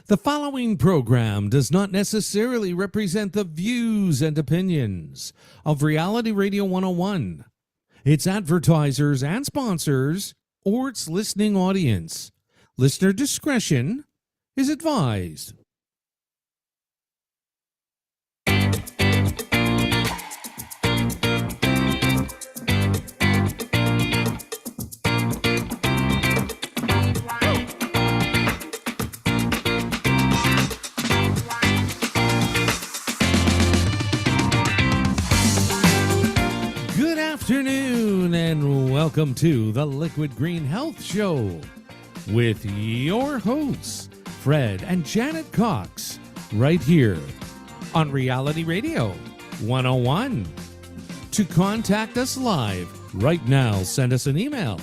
The following program does not necessarily represent the views and opinions of Reality Radio 101, its advertisers and sponsors, or its listening audience. Listener discretion is advised. Good afternoon and welcome to the Liquid Green Health Show with your hosts, Fred and Janet Cox, right here on Reality Radio 101. To contact us live right now, send us an email.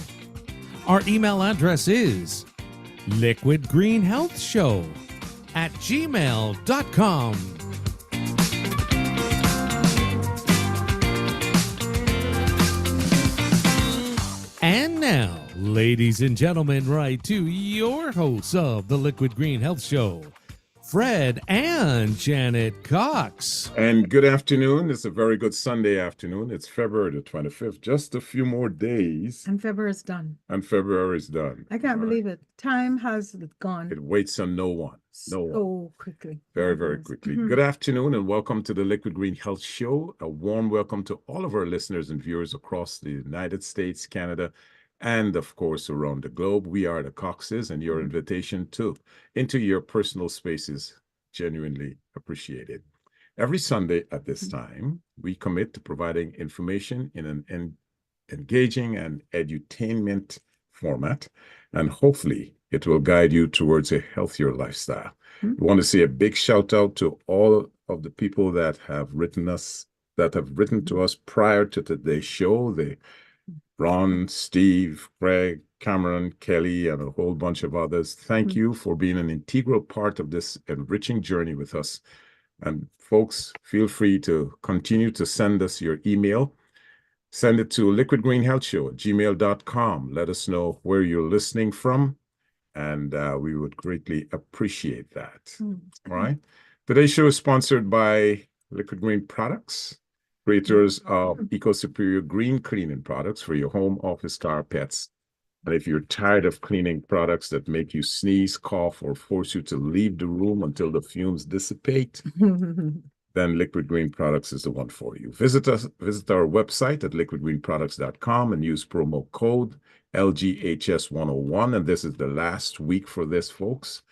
Our email address is liquidgreenhealthshow@gmail.com. And now, ladies and gentlemen, right to your hosts of the Liquid Green Health Show, Fred and Janet Cox. And good afternoon. It's a very good Sunday afternoon. It's February the 25th. Just a few more days. And February is done. And February is done. I can't believe it. Time has gone. It waits on no one. So quickly. Very, very quickly. Good afternoon and welcome to the Liquid Green Health Show. A warm welcome to all of our listeners and viewers across the United States, Canada, and of course around the globe. We are the Coxes, and your invitation into your personal spaces genuinely appreciated. Every Sunday at this time, we commit to providing information in an engaging and edutainment format, and hopefully it will guide you towards a healthier lifestyle. We want to say a big shout out to all of the people that have written to us prior to today's show. Ron, Steve, Greg, Cameron, Kelly, and a whole bunch of others. Thank you for being an integral part of this enriching journey with us. And folks, feel free to continue to send us your email. Send it to liquidgreenhealthshow@gmail.com. Let us know where you're listening from, and we would greatly appreciate that. All right. Today's show is sponsored by Liquid Green Products, creators of eco-superior green cleaning products for your home, office, car, pets. And if you're tired of cleaning products that make you sneeze, cough, or force you to leave the room until the fumes dissipate, then Liquid Green Products is the one for you. Visit our website at liquidgreenproducts.com and use promo code LGHS101. And this is the last week for this, folks.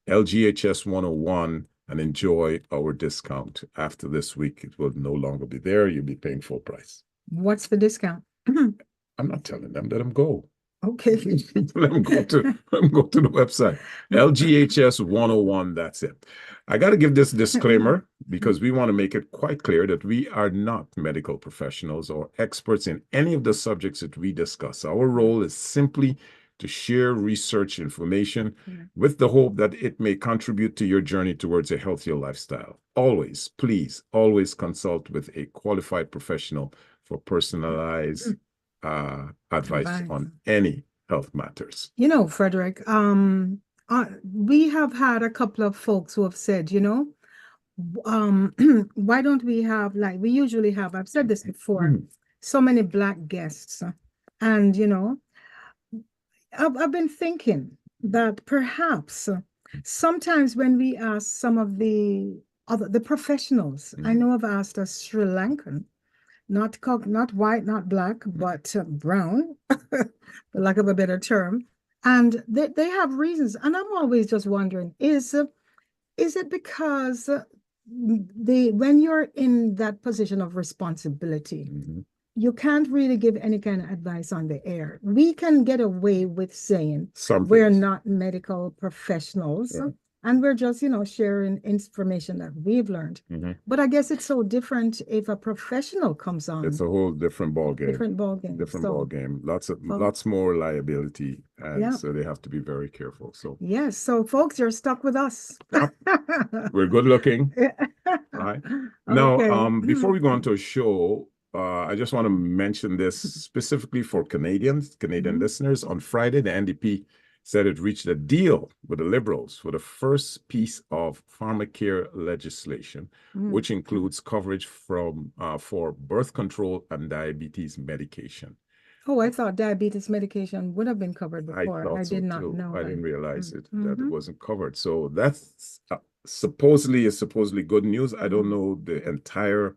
LGHS101, and enjoy our discount. After this week, it will no longer be there. You'll be paying full price. What's the discount? I'm not telling them. Let them go. Okay. Let them go to the website. LGHS 101, that's it. I got to give this disclaimer because we want to make it quite clear that we are not medical professionals or experts in any of the subjects that we discuss. Our role is simply to share research information with the hope that it may contribute to your journey towards a healthier lifestyle. Always, please, always consult with a qualified professional for personalized advice on any health matters. You know, Frederick, we have had a couple of folks who have said, why don't we have, like we usually have, I've said this before, so many Black guests. And, I've been thinking that perhaps sometimes when we ask some of the professionals, I know I've asked a Sri Lankan, not white, not black, but brown, for lack of a better term, and they have reasons. And I'm always just wondering, is it because when you're in that position of responsibility, you can't really give any kind of advice on the air. We can get away with saying we're not medical professionals and we're just, sharing information that we've learned. But I guess it's so different if a professional comes on. It's a whole different ballgame. Different ballgame. Ballgame. Lots more liability. And so they have to be very careful. So yes. So folks, you're stuck with us. We're good looking. Right. Now, before we go on to a show, I just want to mention this specifically for Canadian listeners. On Friday, the NDP said it reached a deal with the Liberals for the first piece of pharmacare legislation, which includes coverage for birth control and diabetes medication. Oh, I thought diabetes medication would have been covered before. thought I so did not too. know I that. didn't realize that it wasn't covered. So that's supposedly good news. I don't know the entire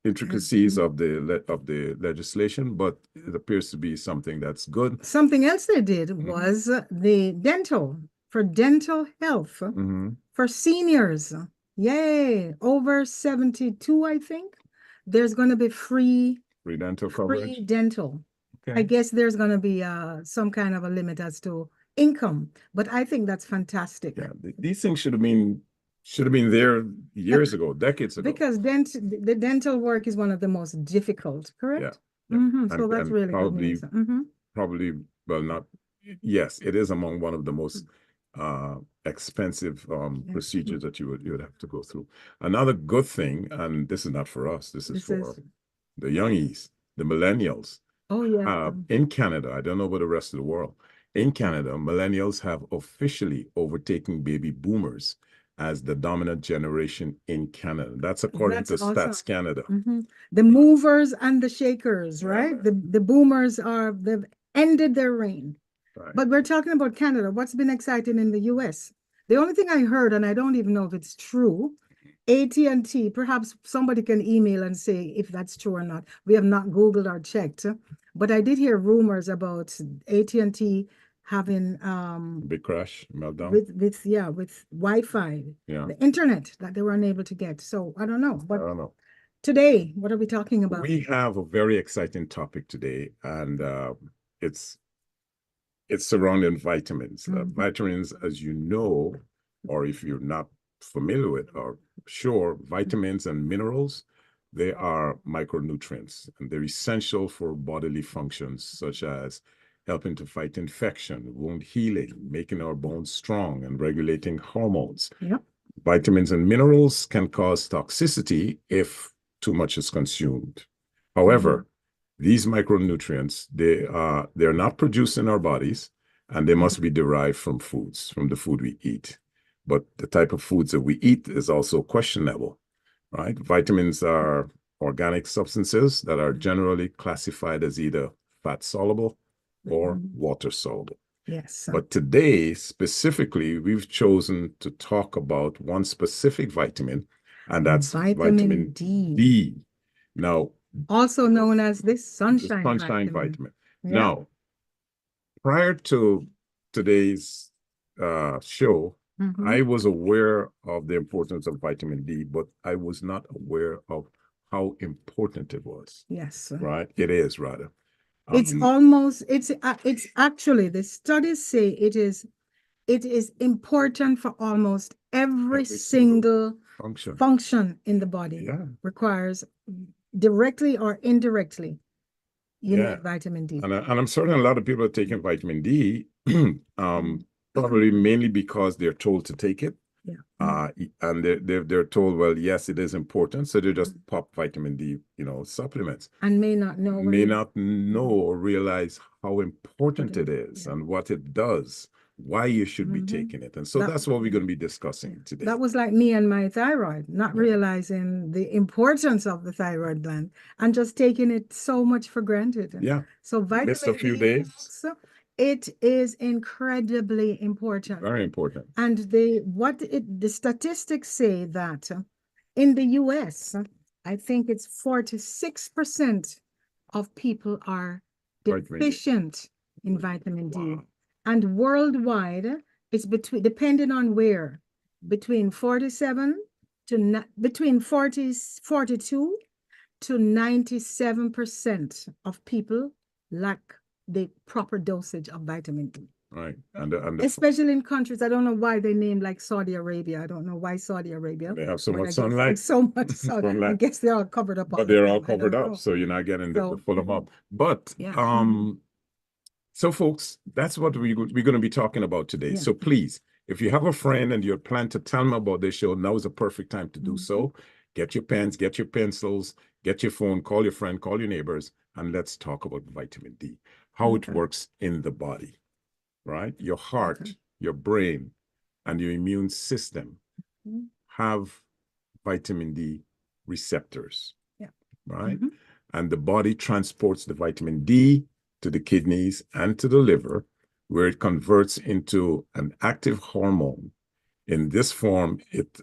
intricacies of the legislation, but it appears to be something that's good. Something else they did was the dental health for seniors. Yay, over 72, I think. There's going to be free dental coverage. Free dental. Okay. I guess there's going to be some kind of a limit as to income, but I think that's fantastic. Yeah, these things should have been there years ago, decades ago. Because the dental work is one of the most difficult, correct? Yeah. So that's really good news. Probably, well, not, yes, it is among one of the most expensive procedures that you would have to go through. Another good thing, and this is not for us, this is for the youngies, the millennials. Oh, yeah. In Canada, I don't know about the rest of the world. In Canada, millennials have officially overtaken baby boomers as the dominant generation in Canada. That's according to Stats Canada. The movers and the shakers, right? The boomers they've ended their reign. Right. But we're talking about Canada. What's been exciting in the US? The only thing I heard, and I don't even know if it's true, AT&T, perhaps somebody can email and say if that's true or not. We have not Googled or checked, but I did hear rumors about AT&T having big crash meltdown with Wi-Fi, the internet that they were unable to get. So I don't know. But I don't know. Today, what are we talking about? We have a very exciting topic today, and it's surrounding vitamins. Vitamins, as you know, or if you're not familiar with or sure, vitamins and minerals, they are micronutrients, and they're essential for bodily functions such as helping to fight infection, wound healing, making our bones strong, and regulating hormones. Yep. Vitamins and minerals can cause toxicity if too much is consumed. However, these micronutrients, they're not produced in our bodies, and they must be derived from foods, from the food we eat. But the type of foods that we eat is also questionable, right? Vitamins are organic substances that are generally classified as either fat soluble or water soluble. Yes. But today, specifically, we've chosen to talk about one specific vitamin, and that's vitamin D. Now, also known as the sunshine vitamin. Yeah. Now, prior to today's show, I was aware of the importance of vitamin D, but I was not aware of how important it was. Yes. Right? It is, rather. It's actually, the studies say it is important for almost every single function in the body. Yeah. Requires directly or indirectly, you need vitamin D. And I'm certain a lot of people are taking vitamin D, probably mainly because they're told to take it. Yeah. And they're told, well, yes, it is important, so they just pop vitamin D, supplements. And may not know or realize how important it is and what it does, why you should be taking it. And so that's what we're going to be discussing today. That was like me and my thyroid, not realizing the importance of the thyroid gland and just taking it so much for granted. So vitamin missed a few days. It is incredibly important. Very important. And the statistics say that in the US, I think it's 46% of people are deficient in vitamin D. Wow. And worldwide, it's depending on where, between 42 to 97% of people lack the proper dosage of vitamin D. Right. Especially in countries, I don't know why they name like Saudi Arabia. I don't know why Saudi Arabia. They have so much sunlight. Like so much sunlight. I guess they're all covered up. But they're all covered up, so you're not getting the full amount. But so folks, that's what we're going to be talking about today. So please, if you have a friend and you plan to tell them about this show, now is the perfect time to do so. Get your pens, get your pencils, get your phone, call your friend, call your neighbors, and let's talk about vitamin D, how it Okay. works in the body, right? Your heart, Okay. your brain, and your immune system Mhm. have vitamin D receptors, Yeah. right? Mhm. And the body transports the vitamin D to the kidneys and to the liver, where it converts into an active hormone. In this form, it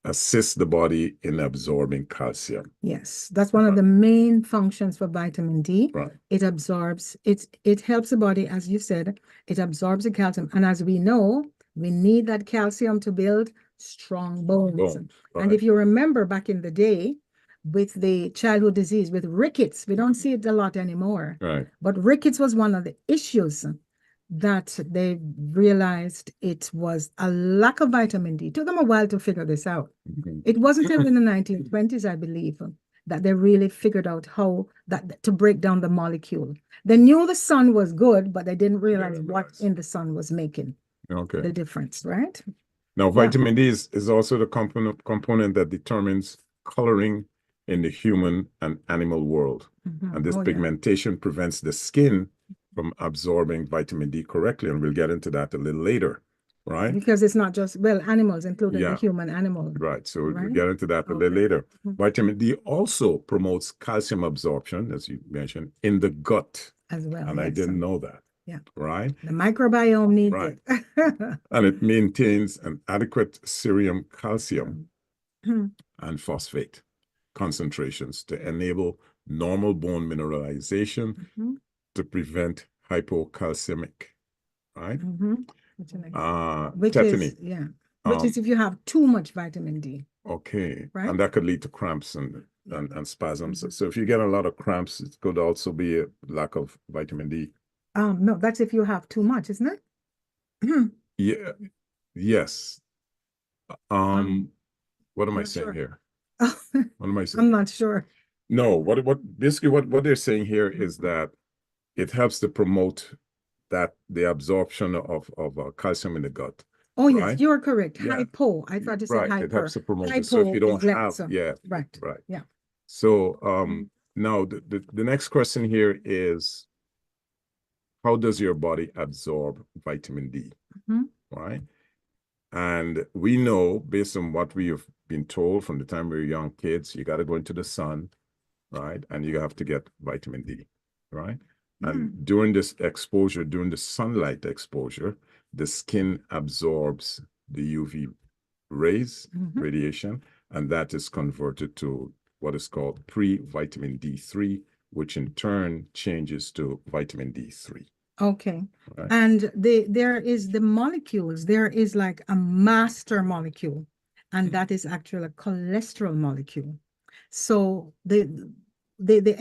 assists the body in absorbing calcium. Yes, that's one of the main functions for vitamin D. Right. It absorbs, it helps the body, as you said, it absorbs the calcium. And as we know, we need that calcium to build strong bones. Bones, And right. if you remember back in the day with the childhood disease, with rickets, we don't see it a lot anymore. Right. But rickets was one of the issues that they realized it was a lack of vitamin D. It took them a while to figure this out. Mhm. It wasn't until in the 1920s, I believe, that they really figured out how that to break down the molecule. They knew the sun was good, but they didn't realize what in the sun was making Okay. the difference, right? Now, Yeah. vitamin D is also the component that determines coloring in the human and animal world. Mhm. And this Oh, yeah. pigmentation prevents the skin from absorbing vitamin D correctly. And we'll get into that a little later, right? Because it's not just, well, animals, including the Yeah. human animal. Right. So we'll Right? get into that a little Okay. later. Mhm. Vitamin D also promotes calcium absorption, as you mentioned, in the gut. As well, And I yes. didn't know that. Yeah. Right. The microbiome needs Right. it. And it maintains an adequate serum calcium Mhm. and phosphate concentrations to enable normal bone mineralization Mhm. to prevent hypocalcemic, right? Mhm. Which is Tetany. yeah. Which is if you have too much vitamin D. Okay. Right? And that could lead to cramps and spasms. So if you get a lot of cramps, it could also be a lack of vitamin D. No, that's if you have too much, isn't it? Yeah. Yes. What am I Not saying sure. here? Oh, What am I saying? I'm not sure. No, basically what they're saying here is that it helps to promote that the absorption of calcium in the gut. Oh, yes, right? you're correct. Yeah. Hypo. I thought you said Right. It hyper. helps to promote it. So if Hypo you don't is have, less. yeah, Right. right. Yeah. So now the next question here is, how does your body absorb vitamin D? Mhm. Right. And we know, based on what we have been told from the time we were young kids, you got to go into the sun, right? And you have to get vitamin D, right? And during this exposure, during the sunlight exposure, the skin absorbs the UV rays, Mhm. radiation, and that is converted to what is called pre-vitamin D3, which in turn changes to vitamin D3. Okay. Right. And there is the molecules. There is like a master molecule, and that is actually a cholesterol molecule. So the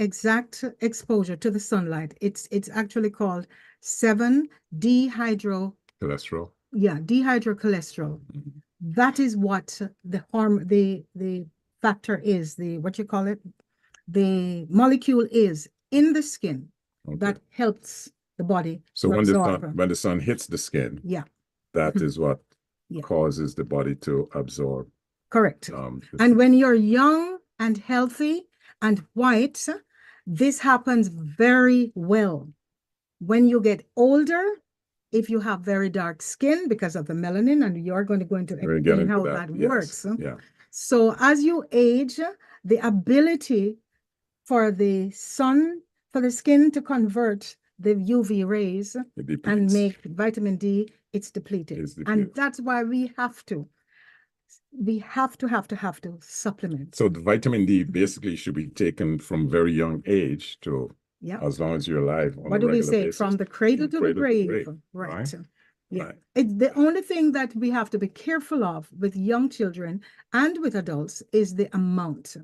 exact exposure to the sunlight, it's actually called 7-dehydro. Cholesterol. Yeah, dehydrocholesterol. That is what the factor is, the what you call it, the molecule is in the skin that helps the body So to when absorb. when the sun hits the skin, Yeah, that is what Yeah. causes the body to absorb. correct. And when you're young and healthy and white, this happens very well. When you get older, if you have very dark skin because of the melanin, and you're going to go into We're gonna explain get how into that yes. works. Yeah. So as you age, the ability for the sun, for the skin to convert the UV rays It depletes. and make vitamin D, it's depleted. It's And depleted. that's why we have to supplement. So the vitamin D basically should be taken from very young age to Yeah. as long as you're alive on What a do we regular say? basis. From the cradle to the grave. Right. Right. Yeah. Right. It's the only thing that we have to be careful of with young children and with adults is the amount,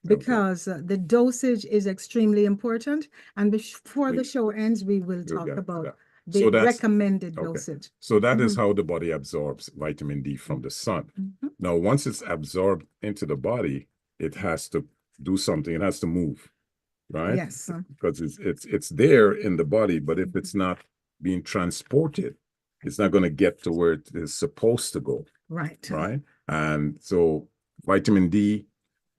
because the dosage is extremely important. And before the show ends, we will talk about the So that's recommended dosage. So that is how the body absorbs vitamin D from the sun. Mhm. Now, once it's absorbed into the body, it has to do something. It has to move, right? Yes. Because it's there in the body, but if it's not being transported, it's not going to get to where it is supposed to go, Right. right? And so vitamin D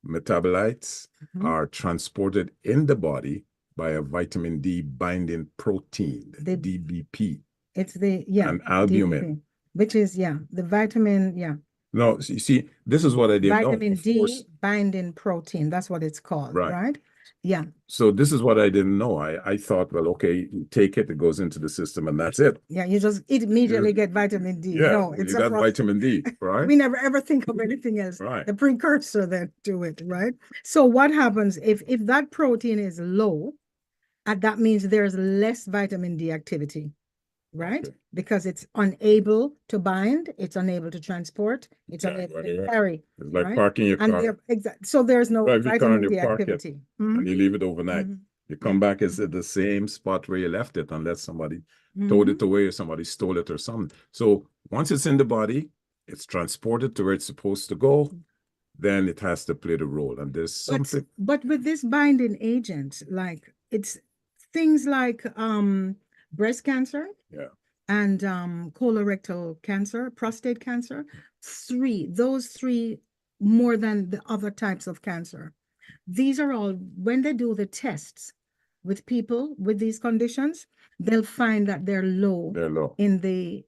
metabolites Mhm. are transported in the body by a vitamin D binding protein, The- DBP, It's the, yeah, and albumin. DBP, which is, yeah, the vitamin, yeah, No, you see, this is what I didn't know. vitamin Of D course. binding protein. That's what it's called, Right. right? Yeah. So this is what I didn't know. I thought, well, okay, you take it, it goes into the system, and that's it. Yeah, you just immediately get vitamin D. Yeah, No, it's you a got process. vitamin D, right? We never ever think of anything else. Right. The precursor then to it, right? So what happens if that protein is low, and that means there's less vitamin D activity, right? Okay. Because it's unable to bind, it's unable to transport, it's Yeah, unable right, to right. carry, It's like right? parking your And car. there, so there's no Drive your car and vitamin you D park it, activity. Mhm, and you leave it overnight. mhm, You come back, it's at the same spot where you left it, unless somebody mhm. towed it away or somebody stole it or something. So once it's in the body, it's transported to where it's supposed to go, then it has to play the role. And there's something. But with this binding agent, like it's things like breast cancer, Yeah. and colorectal cancer, prostate cancer, those three more than the other types of cancer. These are all, when they do the tests with people with these conditions, they'll find that they're low They're low. in the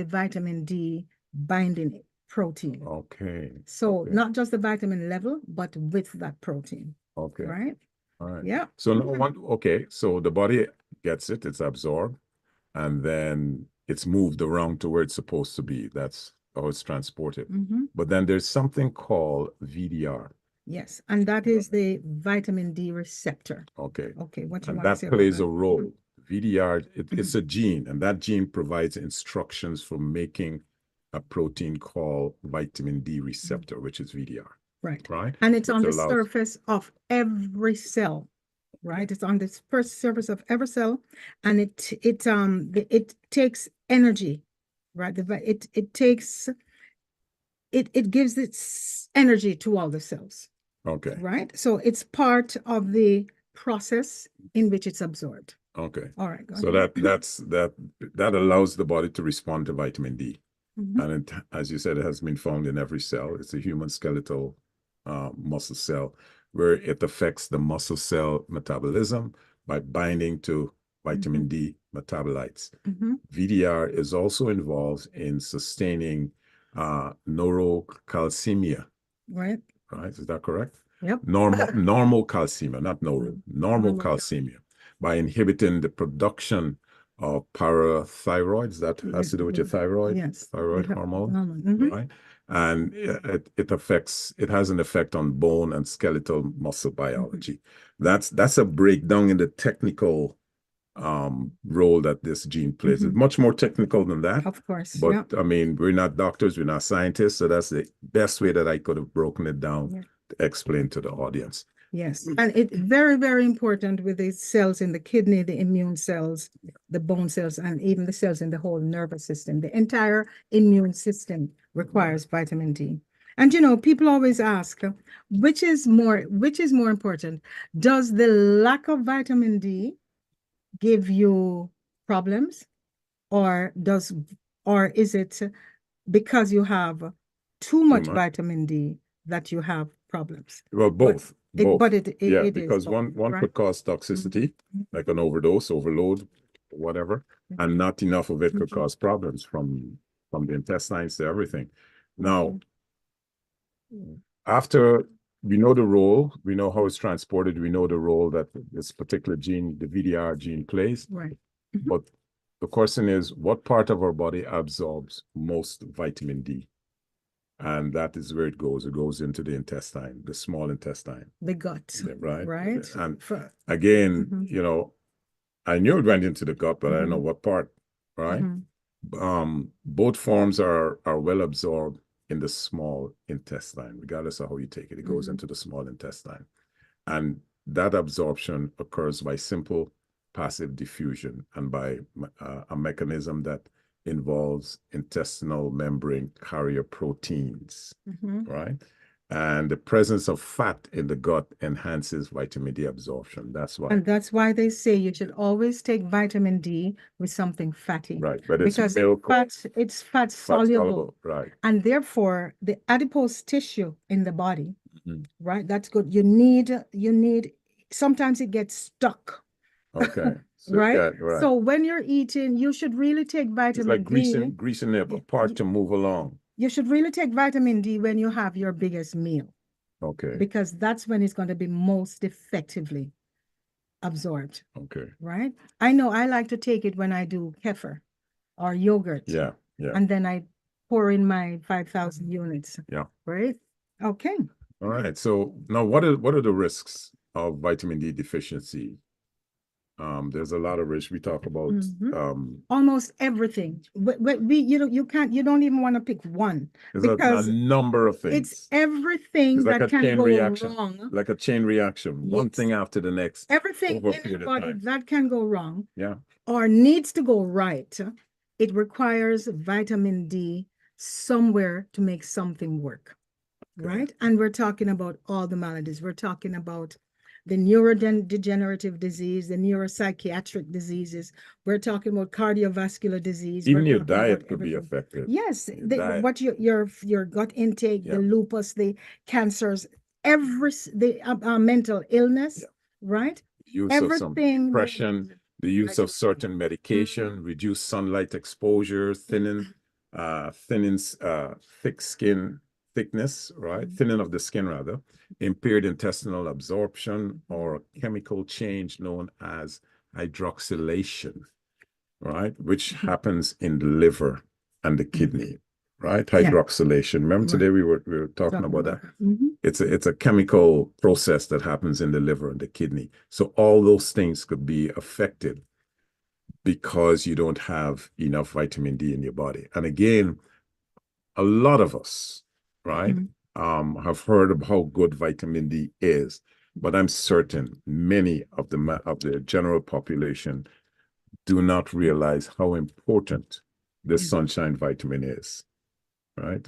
vitamin D binding protein. Okay. So okay. not just the vitamin level, but with that protein, Okay. right? All right. Yeah. So no okay. So the body gets it, it's absorbed, and then it's moved around to where it's supposed to be. That's how it's transported. Mhm. But then there's something called VDR. Yes, and that is the vitamin D receptor. Okay. Okay, what you And want to that say about plays a that? role. VDR, it's a gene, and that gene provides instructions for making a protein called vitamin D receptor, which is VDR. Right. Right. And it's Which on the allows- surface of every cell, right? It's on the first surface of every cell, and it takes energy, right? It gives its energy to all the cells, Okay. right? So it's part of the process in which it's absorbed. Okay. All right, go So ahead. that allows the body to respond to vitamin D. Mhm. And it, as you said, it has been found in every cell. It's a human skeletal muscle cell, where it affects the muscle cell metabolism by binding to vitamin D metabolites. Mhm. VDR is also involved in sustaining neurocalcemia, Right. right? Is that correct? Yep. Normal calcemia, not neuro, normal Normal calcemia, by inhibiting the production of parathyroids. That has to do with your thyroid, Yes. thyroid The hormone, Mhm. right? And it has an effect on bone and skeletal muscle biology. That's a breakdown in the technical role that this gene plays. It's much more technical than that. Of course. But Yeah. I mean, we're not doctors, we're not scientists, so that's the best way that I could have broken it down Yeah. to explain to the audience. Yes. And it's very, very important with the cells in the kidney, the immune cells, the bone cells, and even the cells in the whole nervous system. The entire immune system requires vitamin D. And people always ask, which is more important? Does the lack of vitamin D give you problems, or is it because you have too much much. vitamin D that you have problems? Well, both. But it is because both, one right? could cause toxicity, like an overdose, overload, whatever, and not enough of it could cause problems from the intestines to everything. Now, after we know the role, we know how it's transported, we know the role that this particular gene, the VDR gene, plays. Right. But the question is, what part of our body absorbs most vitamin D? And that is where it goes. It goes into the intestine, the small intestine. The gut, right? right? And again, Mhm. I knew it went into the gut, but I don't know what part, right? Both forms are well absorbed in the small intestine, regardless of how you take it. It goes into the small intestine. And that absorption occurs by simple passive diffusion and by a mechanism that involves intestinal membrane carrier proteins, right? And the presence of fat in the gut enhances vitamin D absorption. That's why. And that's why they say you should always take vitamin D with something fatty. Right, but it's because milk. It's fat soluble. Right. And therefore, the adipose tissue in the body right? That's good. Sometimes it gets stuck. Okay. So, Right? yeah, right. So when you're eating, you should really take It's vitamin like D. greasing the part to move along. You should really take vitamin D when you have your biggest meal, Okay. because that's when it's going to be most effectively absorbed. Okay. Right? I know I like to take it when I do kefir or yogurt. Yeah. Yeah. And then I pour in my 5,000 units. Yeah. Right? Okay. All right. So now what are the risks of vitamin D deficiency? There's a lot of risks. We talk about almost everything. You don't even want to pick one, there's a number of things. It's everything like that can go wrong. Like a chain reaction, one thing after the next. Everything over a in period the of body time. that can go wrong, Yeah. or needs to go right. It requires vitamin D somewhere to make something work. Okay. Right? And we're talking about all the maladies. We're talking about the neurodegenerative disease, the neuropsychiatric diseases. We're talking about cardiovascular disease. Even We're your talking diet about could be everything. affected. Yes, diet. what your gut intake, the lupus, the cancers, the mental illness, right? Use of Everything. some depression, the use of certain medication, reduced sunlight exposure, thinning thick skin thickness, right? Thinning of the skin rather, impaired intestinal absorption, or chemical change known as hydroxylation, right? Which happens in the liver and the kidney, right? Hydroxylation. Remember today we were talking about that. It's a chemical process that happens in the liver and the kidney. So all those things could be affected because you don't have enough vitamin D in your body. And again, a lot of us, right, have heard of how good vitamin D is, but I'm certain many of the general population do not realize how important the sunshine vitamin is, right?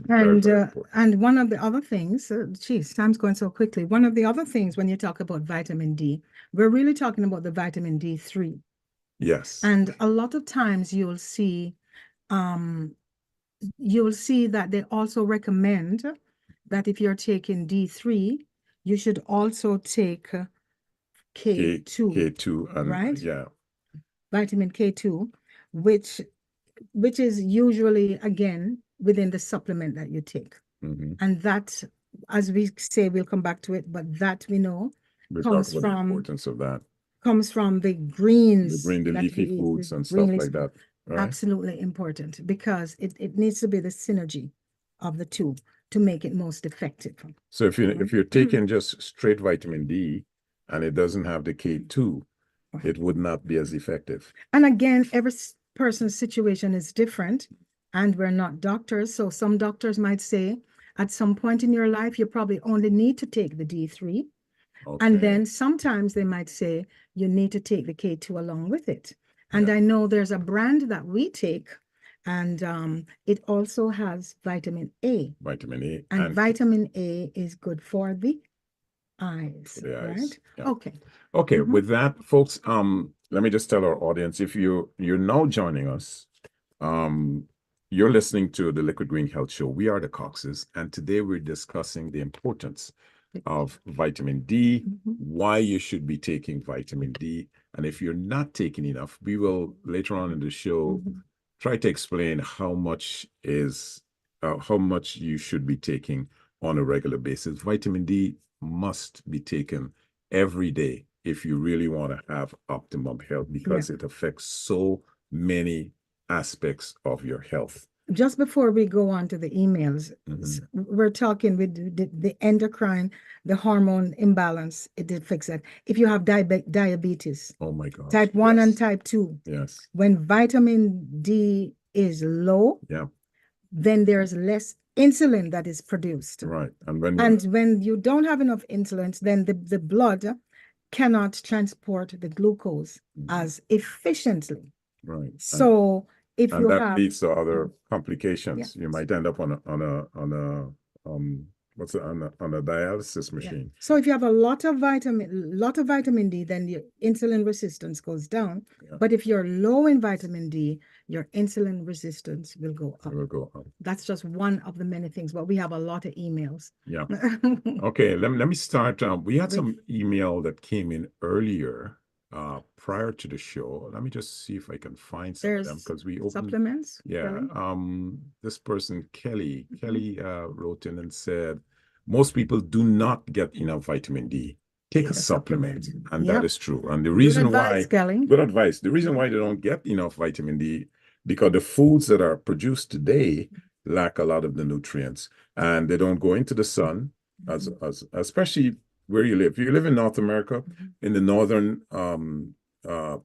And one of the other things, geez, time's going so quickly. One of the other things when you talk about vitamin D, we're really talking about the vitamin D3. Yes. And a lot of times you'll see that they also recommend that if you're taking D3, you should also take K2. K2, and right? Yeah. Vitamin K2, which is usually, again, within the supplement that you take. And that, as we say, we'll come back to it, but that we know comes from the importance of that. Comes from the greens. The leafy foods and stuff like that. Right? Absolutely important, because it needs to be the synergy of the two to make it most effective. So if you're taking just straight vitamin D and it doesn't have the K2, it would not be as effective. And again, every person's situation is different, and we're not doctors. So some doctors might say at some point in your life, you probably only need to take the D3. Okay. And then sometimes they might say you need to take the K2 along with it. And I know there's a brand that we take, and it also has vitamin A. Vitamin A. And vitamin A is good for the eyes, right? Yeah. Okay. Okay, with that, folks, let me just tell our audience, if you're now joining us, you're listening to the Liquid Green Health Show. We are the Coxes, and today we're discussing the importance of vitamin D, why you should be taking vitamin D, and if you're not taking enough, we will later on in the show try to explain how much you should be taking on a regular basis. Vitamin D must be taken every day if you really want to have optimum health, because it affects so many aspects of your health. Just before we go on to the emails, we're talking with the endocrine, the hormone imbalance, it affects that. If you have diabetes, oh my God, type 1 and type 2, when vitamin D is low, then there's less insulin that is produced. Right. And when you don't have enough insulin, then the blood cannot transport the glucose as efficiently. Right. So that leads to other complications. You might end up on a What's it on a dialysis Yeah. machine? So if you have a lot of vitamin D, then your insulin resistance goes down. Yeah. But if you're low in vitamin D, your insulin resistance will go up. It will go up. That's just one of the many things, but we have a lot of emails. Yeah. Okay, let me start. We had Wait. some email that came in earlier prior to the show. Let me just see if I can find some of them There's because we opened. supplements. Yeah. Kelly? This person, Kelly, Mhm. Kelly wrote in and said, most people do not get enough vitamin D. Take a supplement. And that Yep. is true. And the Good reason advice, why, Kelly. good advice. The reason why they don't get enough vitamin D, because the foods that are produced today lack a lot of the nutrients, and they don't go into the sun as especially where you live. If you live in North America, in the northern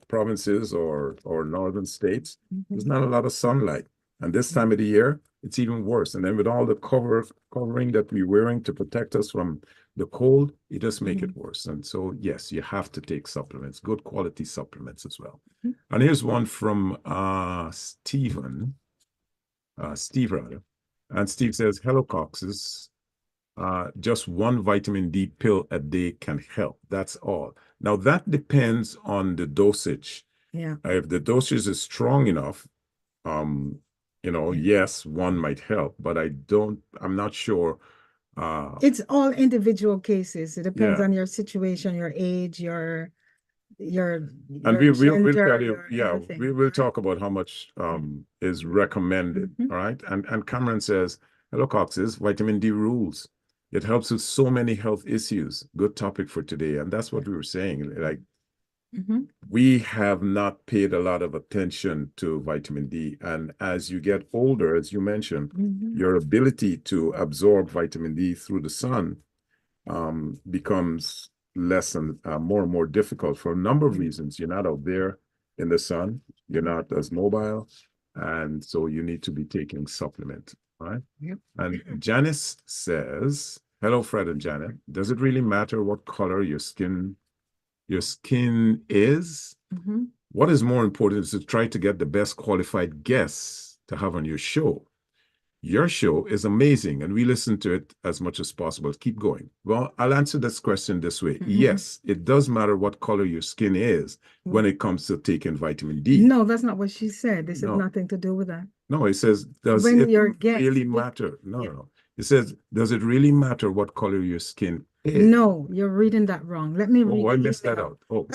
provinces or northern states, there's not a lot of sunlight. And this time of the year, it's even worse. And then with all the covering that we're wearing to protect us from the cold, it just make it worse. And so, yes, you have to take supplements, good quality supplements as well. And here's one from Steve rather. And Steve says, hello, Coxes. Just one vitamin D pill a day can help. That's all. Now, that depends on the dosage. Yeah. If the dosage is strong enough, yes, one might help, but I'm not sure. It's all individual cases. It depends Yeah. on your situation, your age, your And we'll gender, tell you, your yeah, everything, we will right? talk about how much is recommended. All right. And Cameron says, hello, Coxes, vitamin D rules. It helps with so many health issues. Good topic for today. And that's what we were saying. Like, we have not paid a lot of attention to vitamin D. And as you get older, as you mentioned, your ability to absorb vitamin D through the sun becomes less and more and more difficult for a number of reasons. You're not out there in the sun, you're not as mobile, and so you need to be taking supplement, right? Yep. And Janice says, hello, Fred and Janet. Does it really matter what color your skin is? What is more important is to try to get the best qualified guests to have on your show. Your show is amazing, and we listen to it as much as possible. Keep going. Well, I'll answer this question this way. Yes, it does matter what color your skin is when it comes to taking vitamin D. No, that's not what she said. This has No. nothing to do with that. No, it says, does When it your guest- really matter? No. It says, does it really matter what color your skin is? No, you're reading that wrong. Let me read. Oh, I messed that out. Oh,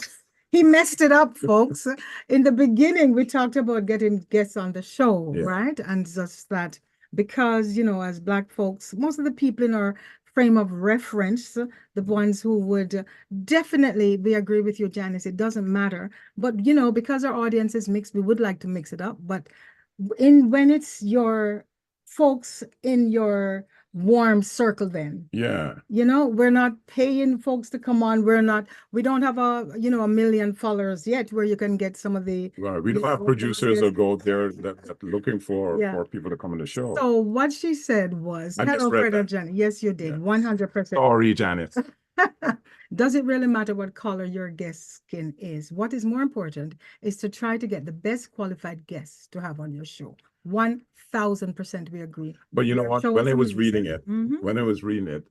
He messed it up, folks. In the beginning, we talked about getting guests on the show, Yeah. right? And just that because, as Black folks, most of the people in our frame of reference, the ones who would definitely, we agree with you, Janice, it doesn't matter. But, because our audience is mixed, we would like to mix it up. But when it's your folks in your warm circle, then yeah. we're not paying folks to come on. We don't have a million followers yet where you can get some of the Right. We don't have producers that go out there that looking for people to come on the show. So what she said was, I hello, misread Fred and that. Janet. Yes, you did. Yeah. 100%. Sorry, Janet. Does it really matter what color your guest skin is? What is more important is to try to get the best qualified guests to have on your show. 1000% we agree. But you know Your what? show When is I was amazing. reading it,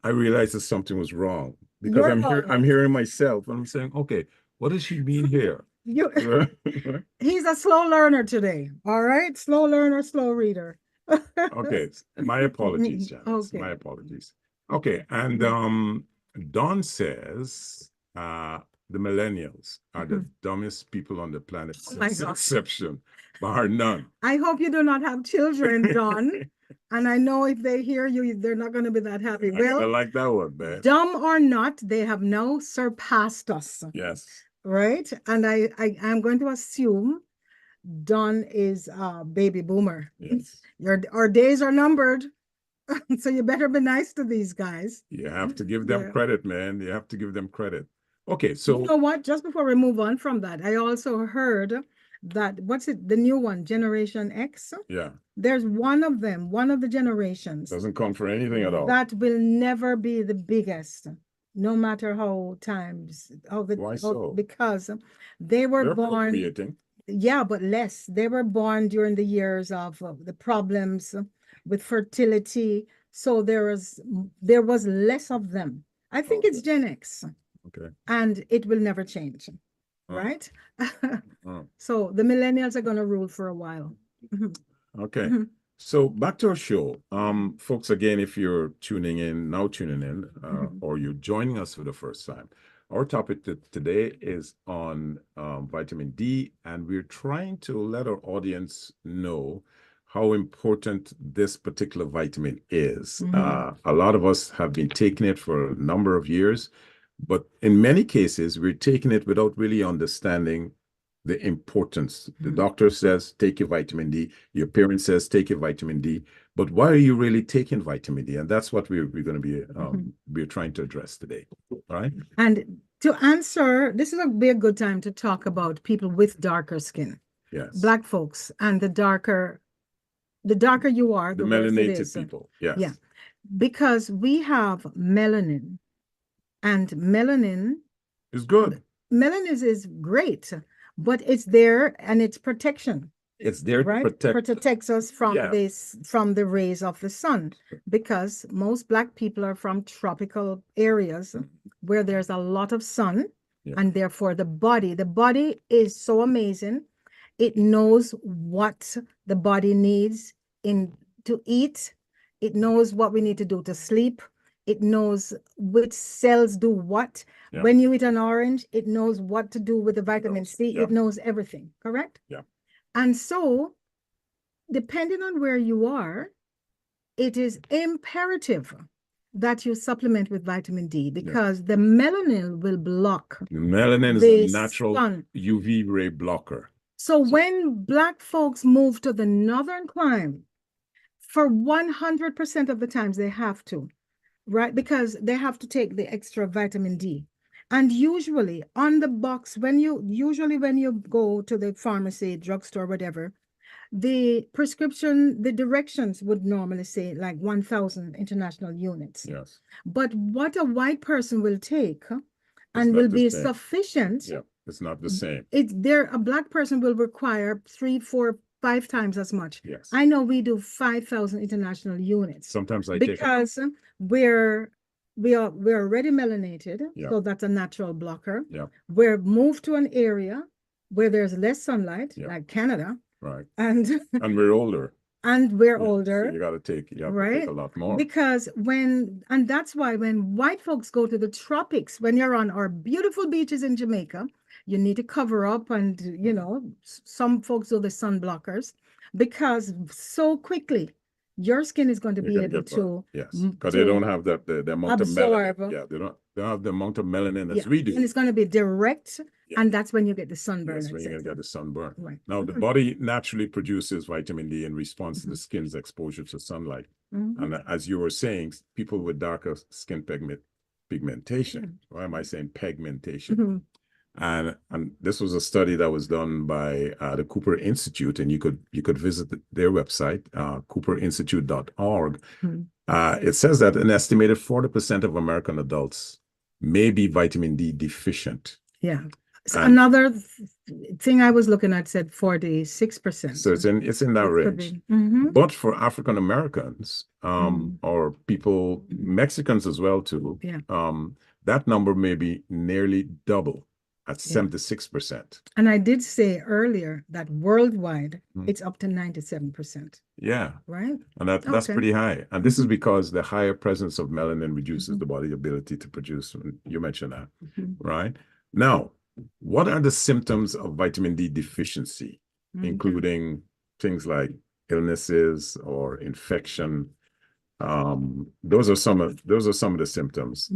I realized that something was wrong because You're I'm hearing myself and I'm saying, okay, what does she mean here? He's a slow learner today. All right, slow learner, slow reader. Okay, my apologies, Janice. Okay. My apologies. Okay, and Don says the millennials are the dumbest people on the planet since inception, bar none. I hope you do not have children, Don. And I know if they hear you, they're not going to be that happy. Well, I like that one, man. Dumb or not, they have now surpassed us. Yes. Right? And I'm going to assume Don is a baby boomer. Yes. Our days are numbered. So you better be nice to these guys. You have to give them credit, man. You have to give them credit. Okay, so you know what? Just before we move on from that, I also heard that the new one, Generation X? Yeah. There's one of them, one of the generations. Doesn't come for anything at all. That will never be the biggest, no matter how times. Why so? Because they were They're born. procreating. Yeah, but less. They were born during the years of the problems with fertility, So there was less of them. I think it's Gen X, Okay. and it will never change, Oh. right? Oh. So the millennials are going to rule for a while. Okay. Mhm. So back to our show. Folks, again, if you're tuning in, or you're joining us for the first time, our topic today is on vitamin D, and we're trying to let our audience know how important this particular vitamin is. A lot of us have been taking it for a number of years, but in many cases, we're taking it without really understanding the importance. The doctor says, take your vitamin D. Your parent says, take your vitamin D. But why are you really taking vitamin D? And that's what we're going to be we're trying to address today. All right. And to answer, this is be a good time to talk about people with darker skin. Yes. Black folks, and the darker you are, The worse it melanated is. people. Yes. Yeah. Because we have melanin, and melanin It's good. Melanin is great, but it's there and it's protection. It's there right? to protect. Protects us from Yeah. from the rays of the sun, because most Black people are from tropical areas where there's a lot of sun. Yeah. And therefore the body is so amazing. It knows what the body needs to eat. It knows what we need to do to sleep. It knows which cells do what. Yeah. When you eat an orange, it knows what to do with the vitamin C. Yeah. It knows everything, correct? Yeah. And so, depending on where you are, it is imperative that you supplement with vitamin D, because the melanin will block. Melanin is a natural UV ray blocker. So when Black folks move to the northern clime, for 100% of the times they have to, right? Because they have to take the extra vitamin D. And usually on the box, when you go to the pharmacy, drugstore, whatever, the prescription, the directions would normally say like 1,000 international units. Yes. But what a white person will take and will be sufficient. Yeah, it's not the same. A Black person will require 3, 4, 5 times as much. Yes. I know we do 5,000 international units. Sometimes I because we're already melanated, Yeah. so that's a natural blocker. Yeah. We're moved to an area where there's less sunlight, Yeah. like Canada, Right. and we're older. and we're Yeah, older. So you have to take Right? a lot more. Because that's why when white folks go to the tropics, when you're on our beautiful beaches in Jamaica, you need to cover up, and some folks do the sun blockers, because so quickly your skin is going to be able to because they don't have the amount absorb. of melanin. Yeah, they don't have the amount of melanin as we do. And it's going to be direct, and that's when you get the sunburn. That's when you're going to get the sunburn. Right. Now, the body naturally produces vitamin D in response to the skin's exposure to sunlight. And as you were saying, people with darker skin pigmentation, why am I saying pigmentation? And this was a study that was done by the Cooper Institute, and you could visit their website, cooperinstitute.org. It says that an estimated 40% of American adults may be vitamin D deficient. Yeah. So another thing I was looking at said 46%. So it's in that range. But for African Americans, or people, Mexicans as well too, that number may be nearly double at 76%. And I did say earlier that worldwide it's up to 97%. Yeah. Right. And that's pretty high. And this is because the higher presence of melanin reduces the body's ability to produce. You mentioned that, right? Now, what are the symptoms of vitamin D deficiency, including things like illnesses or infection? Those are some of the symptoms,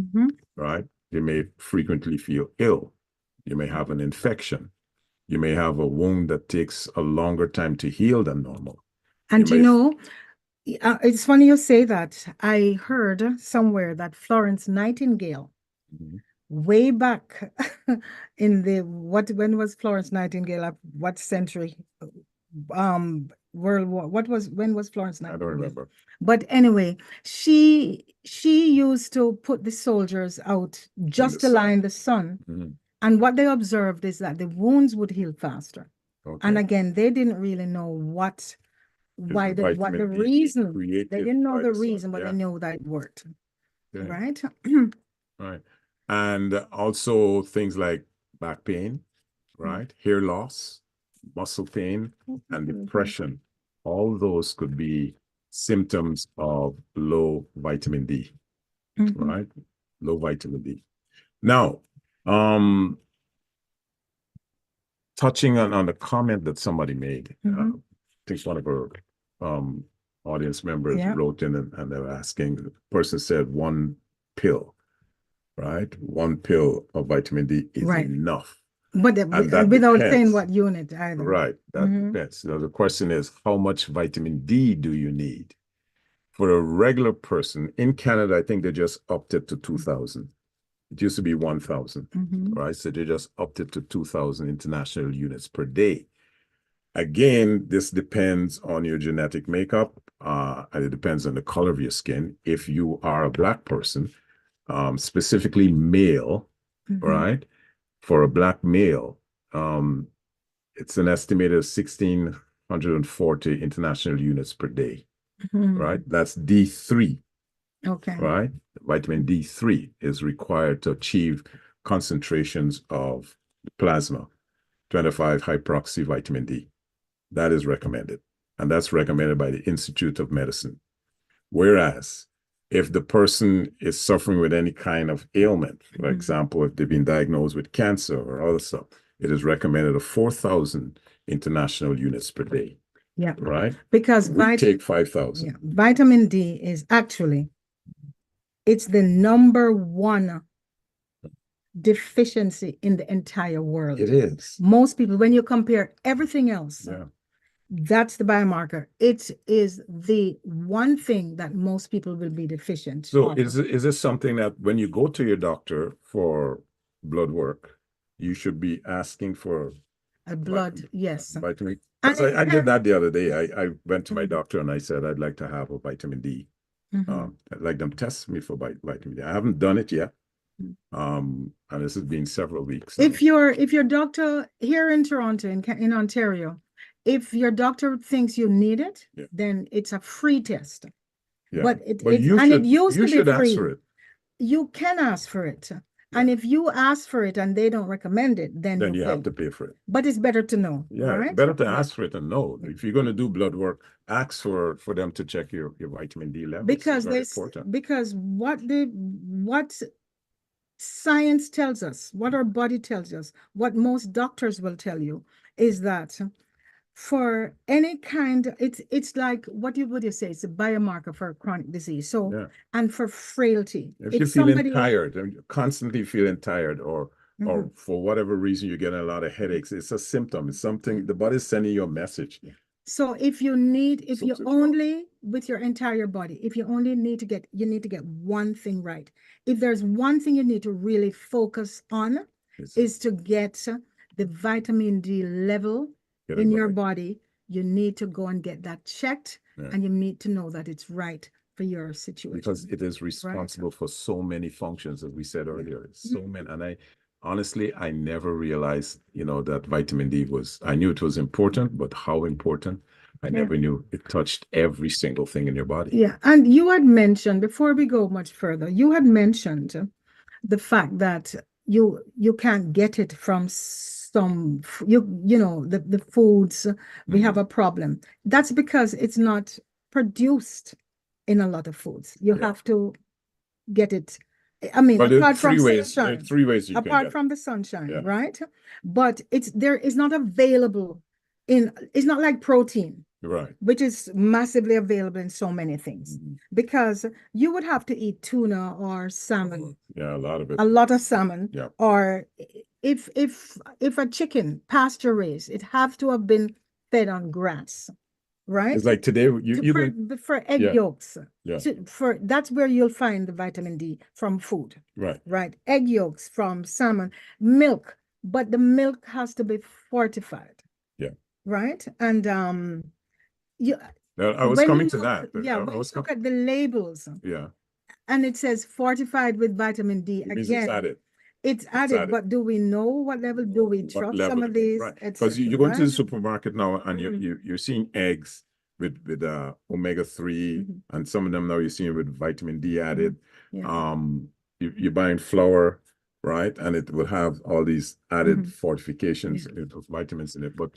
right? You may frequently feel ill. You may have an infection. You may have a wound that takes a longer time to heal than normal. And it's funny you say that. I heard somewhere that Florence Nightingale, way back in when was Florence Nightingale? What century? World War. When was Florence Nightingale? I don't remember. But anyway, she used to put the soldiers out just to lie in the sun. And what they observed is that the wounds would heal faster. And again, they didn't really know what what the vitamin D reason. They created didn't know by the the sun. reason, but Yeah. they know that it worked. Okay. Right? Right. And also things like back pain, right? Hair loss, muscle pain, and depression. All those could be symptoms of low vitamin D, right? Low vitamin D. Now, touching on the comment that somebody made, I think one of our audience members wrote in and they were asking, the person said 1 pill, right? 1 pill of vitamin D is enough. But that without saying depends. what unit either. Right. That depends. Now, the question is, how much vitamin D do you need? For a regular person in Canada, I think they just upped it to 2,000. It used to be 1,000, right? So they just upped it to 2,000 international units per day. Again, this depends on your genetic makeup, and it depends on the color of your skin. If you are a Black person, specifically male, right? For a Black male, it's an estimated 1,640 international units per day, right? That's D3. Okay. Right? Vitamin D3 is required to achieve concentrations of plasma, 25 hydroxy vitamin D. That is recommended. And that's recommended by the Institute of Medicine. Whereas if the person is suffering with any kind of ailment, for example, if they've been diagnosed with cancer or other stuff, it is recommended of 4,000 international units per day. Yeah. Right? Because we take 5,000. Yeah. Vitamin D is actually, it's the #1 deficiency in the entire world. It is. Most people, when you compare everything else, that's the biomarker. It is the one thing that most people will be deficient. So is this something that when you go to your doctor for blood work, you should be asking for a blood, yes. vitamin? I did that the other day. I went to my doctor and I said, I'd like to have a vitamin D. I'd like them to test me for vitamin D. I haven't done it yet. And this has been several weeks now. If your doctor here in Toronto, in Ontario, if your doctor thinks you need it, then it's a free test. But it used to be free. Ask for it. You can ask for it. And if you ask for it and they don't recommend it, then you have to pay for it. But it's better to know. Yeah, right? It's better to ask for it and know. If you're going to do blood work, ask for them to check your vitamin D levels. Because what science tells us, what our body tells us, what most doctors will tell you is that for any kind, it's like, what would you say? It's a biomarker for chronic disease. So, and for frailty. If you're feeling tired, and you're constantly feeling tired, or for whatever reason you're getting a lot of headaches, it's a symptom. It's something the body's sending you a message. So with your entire body, if you only need to get one thing right. If there's one thing you need to really focus on, is to get the vitamin D level in your body. You need to go and get that checked, and you need to know that it's right for your situation. Because it is responsible for so many functions, as we said earlier. So many, and honestly, I never realized, that vitamin D I knew it was important, but how important, I never knew it touched every single thing in your body. Yeah. And you had mentioned, before we go much further, you had mentioned the fact that you can't get it from the foods. We have a problem. That's because it's not produced in a lot of foods. You have to get it. I mean, apart from sunshine, three ways you apart from the sunshine, right? But it's not available it's not like protein, right? Which is massively available in so many things, because you would have to eat tuna or salmon. Yeah, a lot of it. A lot of salmon. Yeah. Or if a chicken pasture raised, it have to have been fed on grass. Right. It's like today for egg yolks. Yeah. That's where you'll find the vitamin D from food. Right. Right. Egg yolks from salmon, milk, but the milk has to be fortified. Yeah. Right. And I was coming to that. Yeah. When you look at the labels. Yeah. And it says fortified with vitamin D. Again, it's added, but do we know what level? Do we trust some of these? Right. Because you go into the supermarket now and you're seeing eggs with omega-3, Mhm. and some of them now you're seeing with vitamin D added. Yeah. You're buying flour, right? And it will have all these added Mhm. fortifications Yeah. of vitamins in it. But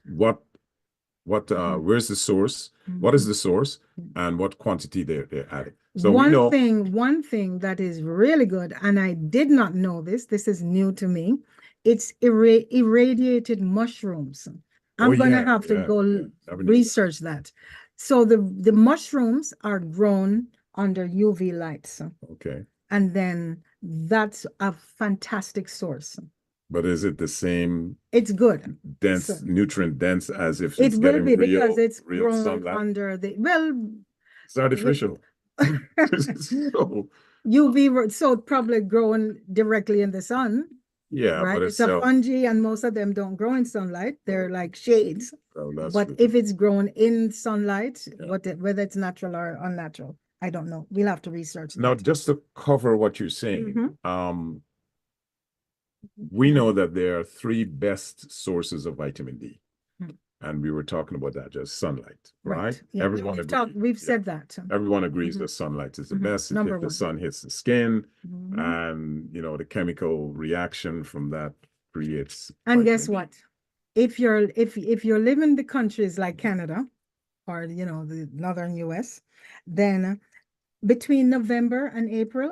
where's the source? What is Mhm. the source, Mhm. and what quantity they're adding? So we know. One thing that is really good, and I did not know this, this is new to me. It's irradiated mushrooms. Oh I'm gonna yeah, have to yeah, go yeah. Never knew that. research that. So the mushrooms are grown under UV lights, Okay. and then that's a fantastic source. But is it the same It's good. So nutrient dense as if it it's will getting be because it's real grown sunlight? under the, well, It's artificial. So, so it's probably growing directly in the sun, yeah, right? but It's it's a fungi, and most of them don't grow in sunlight. They're like shades. oh, that's But true. if it's grown in sunlight, Yeah. whether it's natural or unnatural, I don't know. We'll have to research Now, that. just to cover what you're saying, Mhm. we know that there are three best sources of vitamin D. Mhm. And we were talking about that, just sunlight, right? Right. Yeah. Everyone agrees. We've said that. Everyone agrees Mhm. that sunlight is the Mhm. best. Number If the one. sun hits the skin, Mhm. and the chemical reaction from that creates And vitamin guess D. what? If you're living in the countries like Canada or the northern US, then between November and April,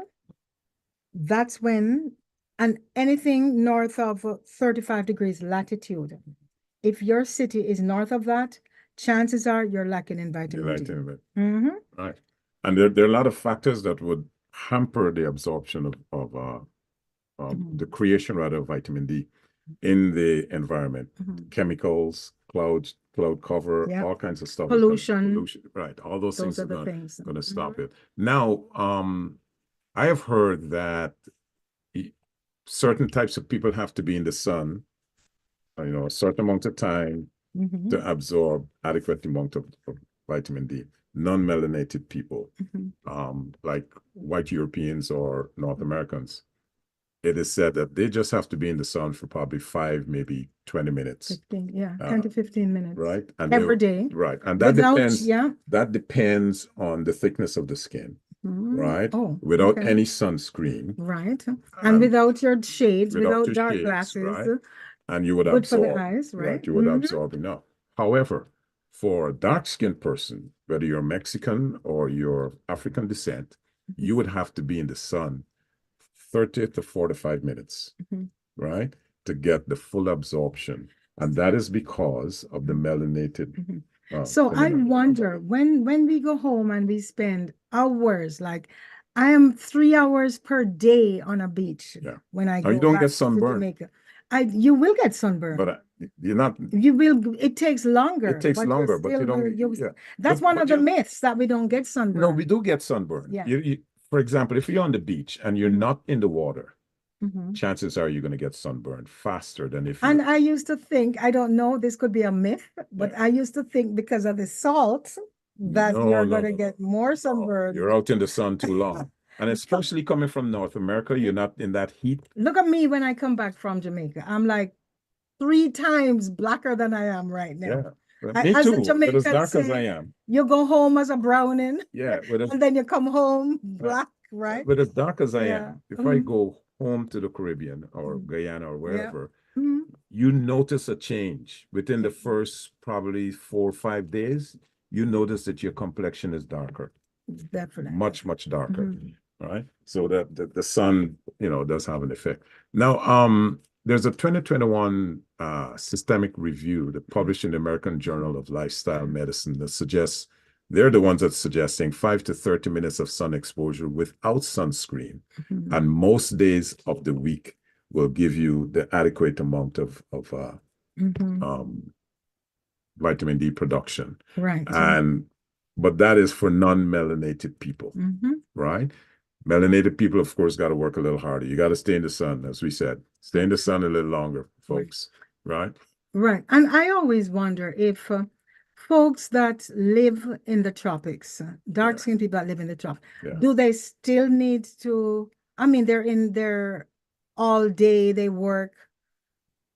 that's when, and anything north of 35 degrees latitude, if your city is north of that, chances are you're lacking in vitamin D. Mhm. Right. And there are a lot of factors that would hamper the absorption of the creation rather of vitamin D in the environment. Mhm. Chemicals, cloud cover, Yeah. all kinds of stuff. Pollution. Right. All those Those things are are the going things. to stop Mhm. it. Now, I have heard that certain types of people have to be in the sun, a certain amount of time Mhm. to absorb adequate amount of vitamin D. Non-melanated people, Mhm. like white Europeans or North Americans, it is said that they just have to be in the sun for probably 5, maybe 20 minutes. 15, yeah, 10 to 15 minutes. Right. And every day. right. And Yeah. that depends on the thickness of the skin. Right. Oh, Without okay. any sunscreen. Right. And without your shades, without without your dark shades, glasses, right? And you would good for the absorb. eyes, right? Right. You would absorb enough. However, for a dark-skinned person, whether you're Mexican or you're African descent, you would have to be in the sun 30 to 45 minutes, right, to get the full absorption. And that is because of the melanated. So I wonder when we go home and we spend hours, like I am 3 hours per day on a beach. Yeah. When I Now, you go don't back get to sunburn. Jamaica. You will get sunburn. But you're not. You will. It takes longer. It takes but longer, but you don't. Yeah. That's one of the myths, that we don't get sunburn. No, we do get sunburn. Yeah. For example, if you're on the beach and you're not in the water, Mhm. chances are you're going to get sunburned faster than if And I used to think, I don't know, this could be a myth, but I used to think because of the salt that you're going to get more sunburn. You're out in the sun too long. And especially coming from North America, you're not in that heat. Look at me when I come back from Jamaica. I'm like 3 times blacker than I am right now. Yeah. Me too, but as dark as I am. You go home as a browning. Yeah. And then you come home black, right? But as dark as I am, if I Mhm. go home to the Caribbean or Guyana or wherever, Mhm. you notice a change within the first probably 4 or 5 days. You notice that your complexion is darker, Definitely. much, much darker. Right. So that the sun, does have an effect. Now, there's a 2021 systemic review that published in the American Journal of Lifestyle Medicine that suggests they're the ones that's suggesting 5 to 30 minutes of sun exposure without sunscreen, and most days of the week will give you the adequate amount of vitamin D production. Right. But that is for non-melanated people, right? Melanated people, of course, got to work a little harder. You got to stay in the sun, as we said. Stay in the sun a little longer, folks, right? Right. And I always wonder if folks that live in the tropics, dark-skinned people that live in the tropics, do they still need to, they're in there all day, they work,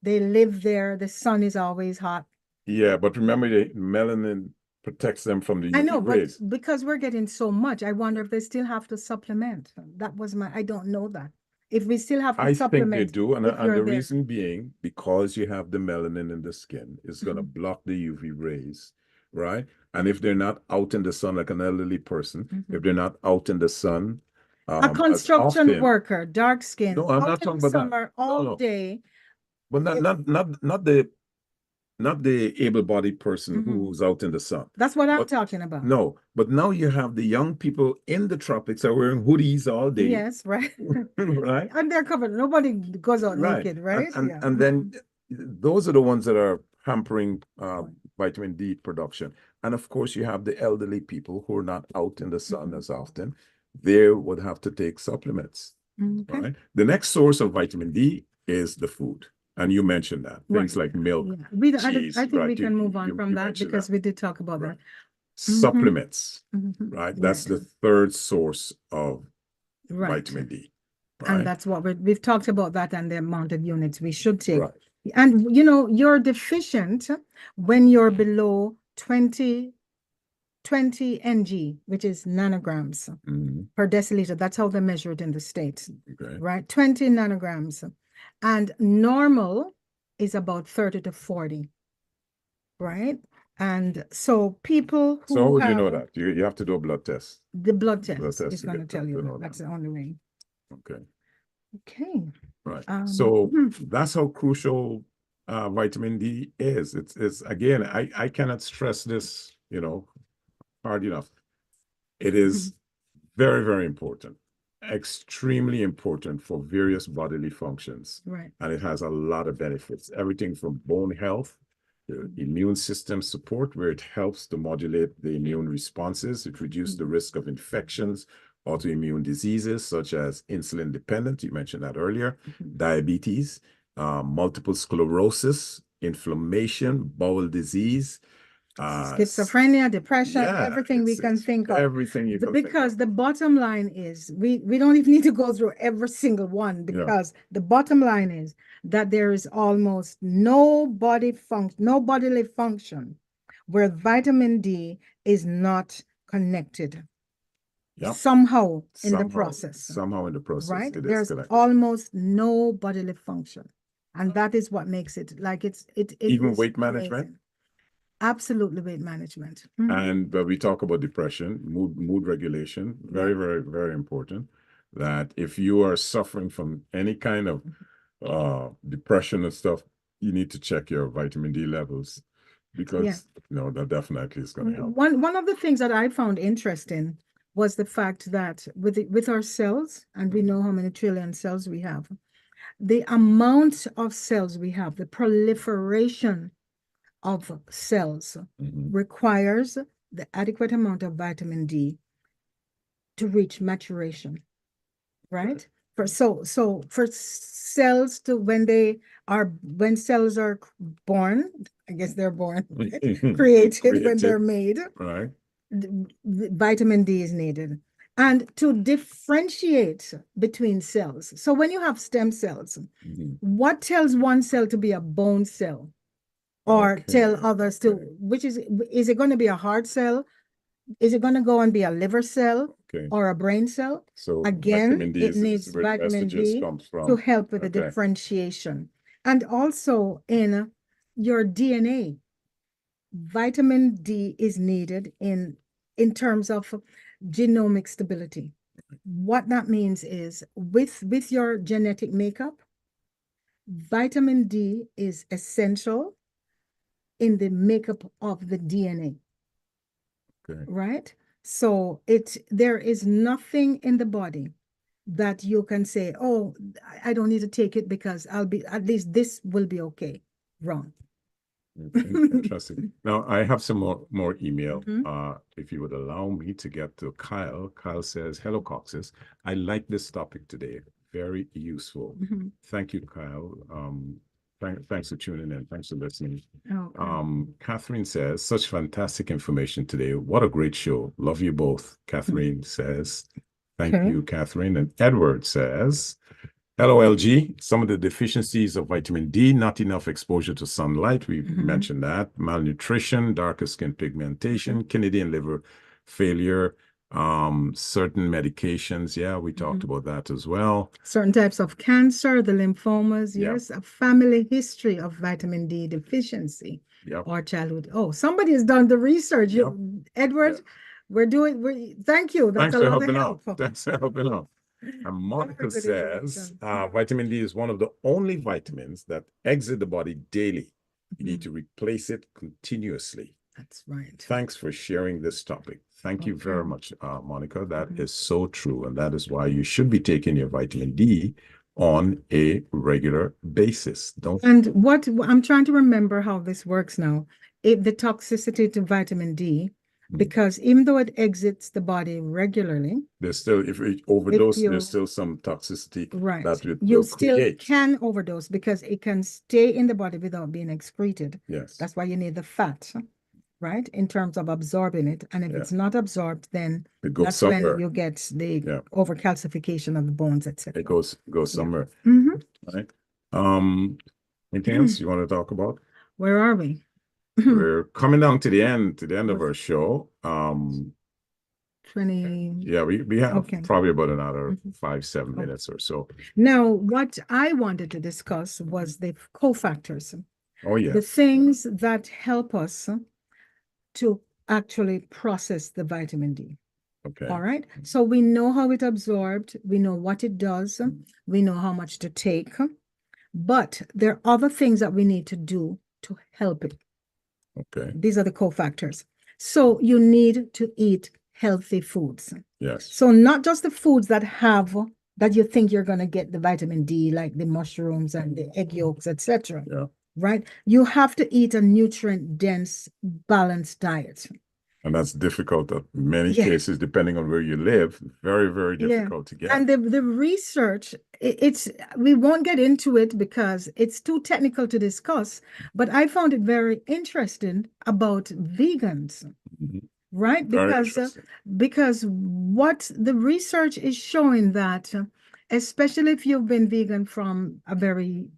they live there, the sun is always hot. Yeah, but remember the melanin protects them from the I UV know, but rays. because we're getting so much, I wonder if they still have to supplement. That was I don't know that. If we still have to I think they supplement, do, and if the you're there. reason being because you have the melanin in the skin, it's going to block the UV rays, right? And if they're not out in the sun, like an elderly person, if they're not out in the sun, A as construction often, worker, dark skin, no, I'm out not in talking the about that. summer No, all no. day. But not the able-bodied person who's out in the sun. That's what I'm But talking about. no, but now you have the young people in the tropics are wearing hoodies all day. Yes, right. Right. And they're covered. Nobody goes out Right. naked, right? And then those are the ones that are hampering vitamin D production. And of course, you have the elderly people who are not out in the sun as often. They would have to take supplements. Okay. Right. The next source of vitamin D is the food. And you mentioned that. Things like milk, cheese. I think we right? can move on from that mentioned because we did talk about Right. that. Supplements, right? That's Right. the third source of Right. vitamin D. And Right. that's what we've talked about that and the amount of units we should take. Right. And you know, you're deficient when you're below 20 ng, which is nanograms per deciliter. That's how they measure it in the States, Okay. right? 20 nanograms. And normal is about 30 to 40, right? And so people who So how would you have know that? You have to do a blood test. the blood test test is to going to get tell to you know that's that. the only way. Okay. Okay. Right. So Hmm. that's how crucial vitamin D is. It's again, I cannot stress this, hard enough. It is very, very important, extremely important for various bodily functions. Right. And it has a lot of benefits, everything from bone health, the immune system support, where it helps to modulate the immune responses. It reduces the risk of infections, autoimmune diseases such as insulin dependent, you mentioned that earlier, diabetes, multiple sclerosis, inflammation, bowel disease, schizophrenia, depression, everything we can think of. Everything you can think Because of. the bottom line is we don't even need to go through every single one, because the bottom line is that there is almost no bodily function where vitamin D is not connected. Somehow in the process. Somehow in the process. Right? It There's is connected. almost no bodily function. And that is what makes it like it Even is weight management. amazing. Absolutely, weight management. And we talk about depression, mood regulation, very, very, very important. That if you are suffering from any kind of depression and stuff, you need to check your vitamin D levels, because that definitely is going to help. One of the things that I found interesting was the fact that with our cells, and we know how many trillion cells we have, the amount of cells we have, the proliferation of cells requires the adequate amount of vitamin D to reach maturation, right? For cells to when cells are born, I guess they're born, created when they're made, right? Vitamin D is needed. And to differentiate between cells. So when you have stem cells, what tells one cell to be a bone cell? Or tell others to, which is it going to be a heart cell? Is it going to go and be a liver cell or a brain cell? So again, it needs vitamin D to help with the differentiation. And also in your DNA, vitamin D is needed in terms of genomic stability. What that means is with your genetic makeup, vitamin D is essential in the makeup of the DNA, right? So there is nothing in the body that you can say, oh, I don't need to take it because at least this will be okay. Wrong. Interesting. Now I have some more email. If you would allow me to get to Kyle. Kyle says, hello, Coxes. I like this topic today. Very useful. Thank you, Kyle. Thanks for tuning in. Thanks for listening. Catherine says, such fantastic information today. What a great show. Love you both. Catherine says, thank you, Catherine. And Edward says, LOLG, some of the deficiencies of vitamin D, not enough exposure to sunlight. We mentioned that. Malnutrition, darker skin pigmentation, Canadian liver failure, certain medications. Yeah, we talked about that as well. Certain types of cancer, the lymphomas, Yeah. yes, a family history of vitamin D deficiency Yep. or childhood. Oh, somebody has done the research. Yep. Edward, thank you. That's Thanks a for lot helping of out. help. Thanks for helping out. And Monica Very good says information. vitamin D is one of the only vitamins that exit the body daily. You need to replace it continuously. That's right. Thanks for sharing this topic. Thank you very Okay. much, Monica. That is so true. And that is why you should be taking your vitamin D on a regular basis. And what I'm trying to remember how this works now. The toxicity to vitamin D, because even though it exits the body regularly, there's still, if you overdose, you- there's still some toxicity right, that it you will still create. can overdose because it can stay in the body without being excreted. Yes. That's why you need the fat, right, in terms of absorbing it. And if it's not absorbed, then it goes that's somewhere. when you get the overcalcification of the bones, etc. It goes somewhere. Right. Anything else you want to talk about? Where are we? We're coming down to the end of our show. 20. Yeah, we have probably about another 5-7 minutes or so. Now, what I wanted to discuss was the cofactors. Oh, yeah. The things that help us to actually process the vitamin D. Okay. All right. So we know how it absorbed. We know what it does. We know how much to take. But there are other things that we need to do to help it. Okay. These are the cofactors. So you need to eat healthy foods. Yes. So not just the foods that you think you're going to get the vitamin D, like the mushrooms and the egg yolks, etc. Yeah. Right? You have to eat a nutrient-dense, balanced diet. And that's difficult in many cases, depending on where you live. Very, very difficult to get. And the research, we won't get into it because it's too technical to discuss, but I found it very interesting about vegans, right? Because what the research is showing that, especially if you've been vegan from a very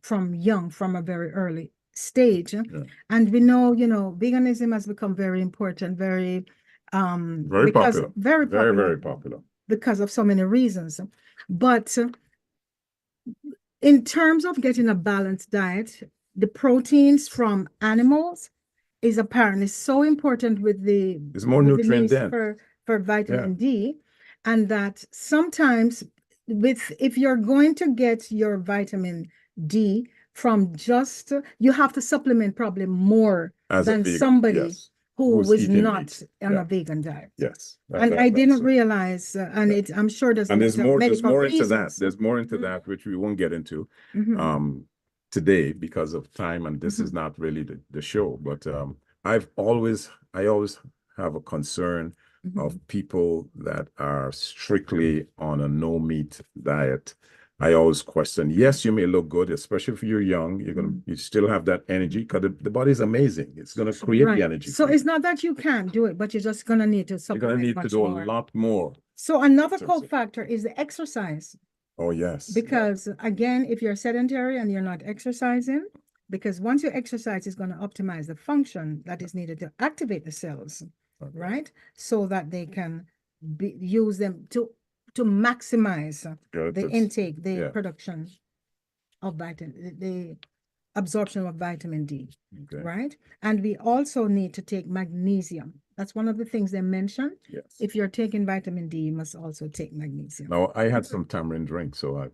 early stage, and we know, veganism has become very important, very popular. Very popular because of so many reasons. But in terms of getting a balanced diet, the proteins from animals is apparently so important with it's more nutrient dense for vitamin D, and that sometimes if you're going to get your vitamin D from you have to supplement probably more than somebody who was not on a vegan diet. Yes. And I didn't realize, and I'm sure there's more into that. There's more into that, which we won't get into today because of time, and this is not really the show. But I always have a concern of people that are strictly on a no meat diet. I always question, yes, you may look good, especially if you're young, you still have that energy because the body is amazing. It's going to create the energy. So it's not that you can't do it, but you're just going to need to supplement. You're going to need to do a lot more. So another cofactor is the exercise. Oh, yes. Because again, if you're sedentary and you're not exercising, because once you exercise, it's going to optimize the function that is needed to activate the cells, right? So that they can use them to maximize the intake, the production of the absorption of vitamin D, right? And we also need to take magnesium. That's one of the things they mentioned. Yes. If you're taking vitamin D, you must also take magnesium. Now, I had some tamarind drink, so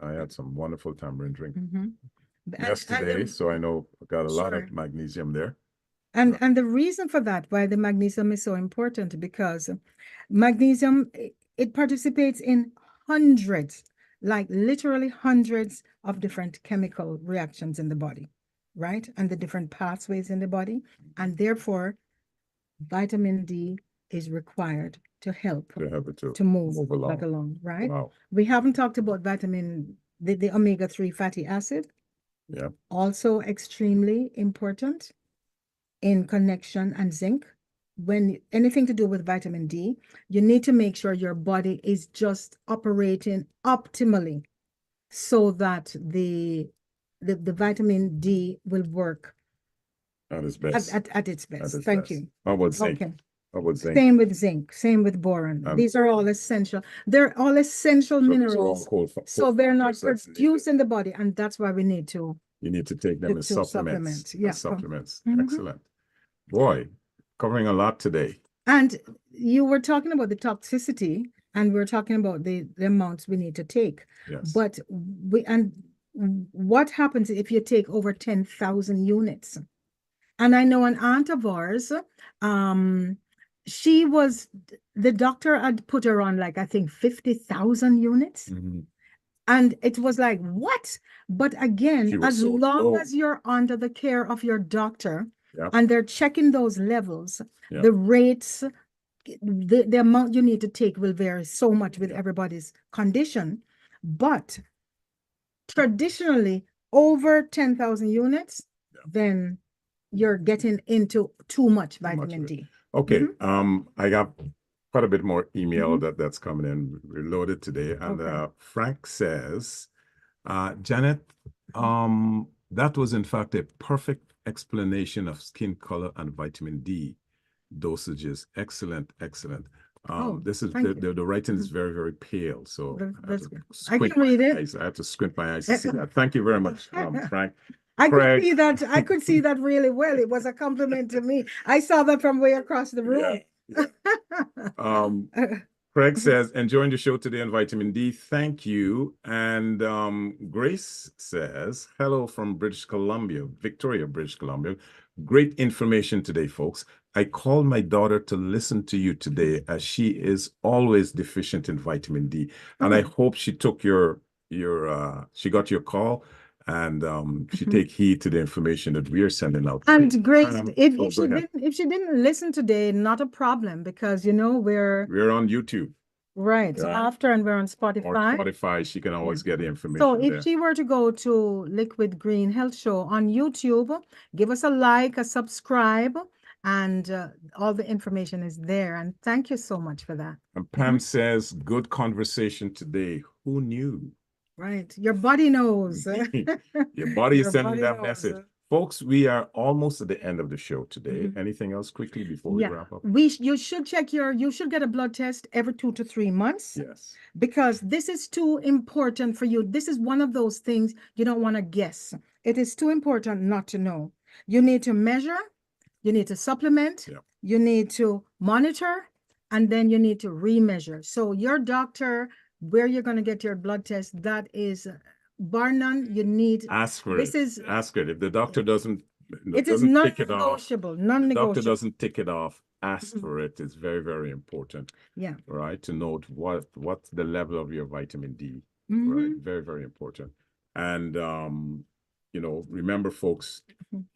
I had some wonderful tamarind drink yesterday, so I know I got a lot of magnesium there. And the reason for that, why the magnesium is so important, because magnesium, it participates in hundreds, like literally hundreds of different chemical reactions in the body, right? And the different pathways in the body. And therefore, vitamin D is required to help to move that along, right? Wow. We haven't talked about the omega-3 fatty acid. Yeah. Also extremely important in connection, and zinc. When anything to do with vitamin D, you need to make sure your body is just operating optimally. so that the vitamin D will work At its best. at its best. its Thank best. you. How about zinc? Okay. How about zinc? Same with zinc, same with boron. These are all essential. They're all essential So those are all minerals. cold So they're not factors that's produced needed. in the body, and that's why we need to You need to take them as to supplements. supplement. Yeah. As supplements. Mhm. Excellent. Boy, covering a lot today. And you were talking about the toxicity, and we're talking about the amounts we need to take. Yes. But what happens if you take over 10,000 units? And I know an aunt of ours, the doctor had put her on, like, I think 50,000 units. Mhm. And it was like, what? But She again, was as so long low. as you're under the care of your doctor Yep. and they're checking those levels, Yep. the rates, the amount you need to take will vary so much with Yep. everybody's condition. But traditionally, over 10,000 units, Yep. then you're getting into too much much vitamin of it. D. Okay. I got quite a bit more email Mhm. that's coming in. We're loaded today. And Okay. Frank says, Janet, that was in fact a perfect explanation of skin color and vitamin D dosages. Excellent, excellent. This is thank you. the writing is very, very pale. So That's I good. have to I can squint my read it. eyes. I have to squint my eyes to see that. Thank you very much, Frank. I could Craig. see that. I could see that really well. It was a compliment to me. I saw that from way across the room. Craig says, enjoying the show today on vitamin D. Thank you. And Grace says, hello from British Columbia, Victoria, British Columbia. Great information today, folks. I called my daughter to listen to you today as she is always deficient in vitamin D. And I hope she took she got your call and she take heed to the information that we are sending out. And Grace, if go ahead. if she didn't listen today, not a problem, because you know we're on YouTube. right after, and we're on Or Spotify. Spotify, she can always get the information So if there. she were to go to Liquid Green Health Show on YouTube, give us a like, a subscribe, and all the information is there. And thank you so much for that. And Pam says, good conversation today. Who knew? Right. Your body knows. Your body is Your sending body that knows. message. Folks, we are almost at the end of the show today. Anything else quickly before we wrap up? You should get a blood test every 2 to 3 months. Yes. Because this is too important for you. This is one of those things you don't want to guess. It is too important not to know. You need to measure, you need to supplement, you need to monitor, and then you need to remeasure. So your doctor, where you're going to get your blood test, that is bar none. You need ask for it. Ask it. If the doctor doesn't it is non-negotiable. The doctor doesn't tick it off. Ask for it. It's very, very important. Yeah. Right. To note what's the level of your vitamin D. Right. Very, very important. And remember, folks,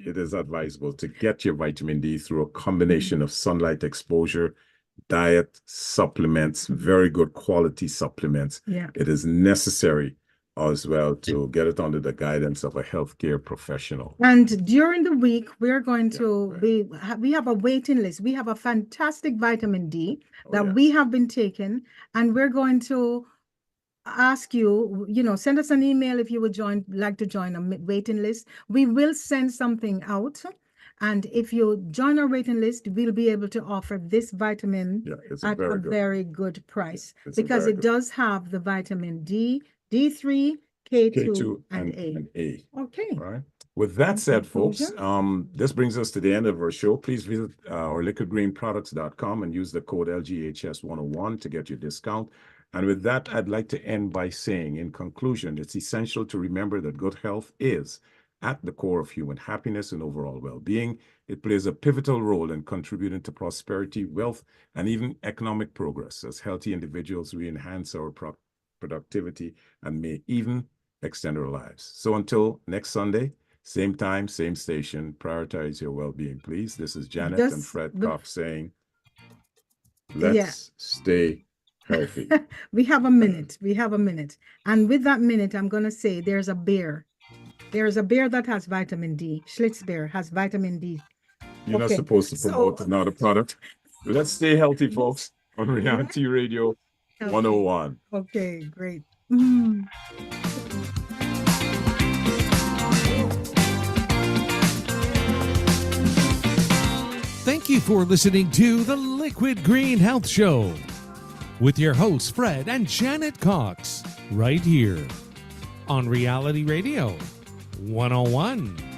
it is advisable to get your vitamin D through a combination of sunlight exposure, diet, supplements, very good quality supplements. Yeah. It is necessary as well to get it under the guidance of a healthcare professional. And during the week, we're going to we have a waiting list. We have a fantastic vitamin D that we have been taking, and we're going to ask you, send us an email if you would like to join a waiting list. We will send something out. And if you join our waiting list, we'll be able to offer this vitamin at a very good price, because it does have the vitamin D, D3, K2, and A. Okay. All right. With that said, folks, this brings us to the end of our show. Please visit our liquidgreenproducts.com and use the code LGHS101 to get your discount. And with that, I'd like to end by saying, in conclusion, it's essential to remember that good health is at the core of human happiness and overall well-being. It plays a pivotal role in contributing to prosperity, wealth, and even economic progress. As healthy individuals, we enhance our productivity and may even extend our lives. So until next Sunday, same time, same station, prioritize your well-being, please. This is Janet and Fred Cox saying, let's stay healthy. We have a minute. We have a minute. And with that minute, I'm going to say there's a beer. There's a beer that has vitamin D. Schlitz beer has vitamin D. You're not supposed to promote another product. Let's stay healthy, folks, on Reality Radio 101. Okay, great. you for listening to the Liquid Green Health Show with your hosts, Fred and Janet Cox, right here on Reality Radio 101.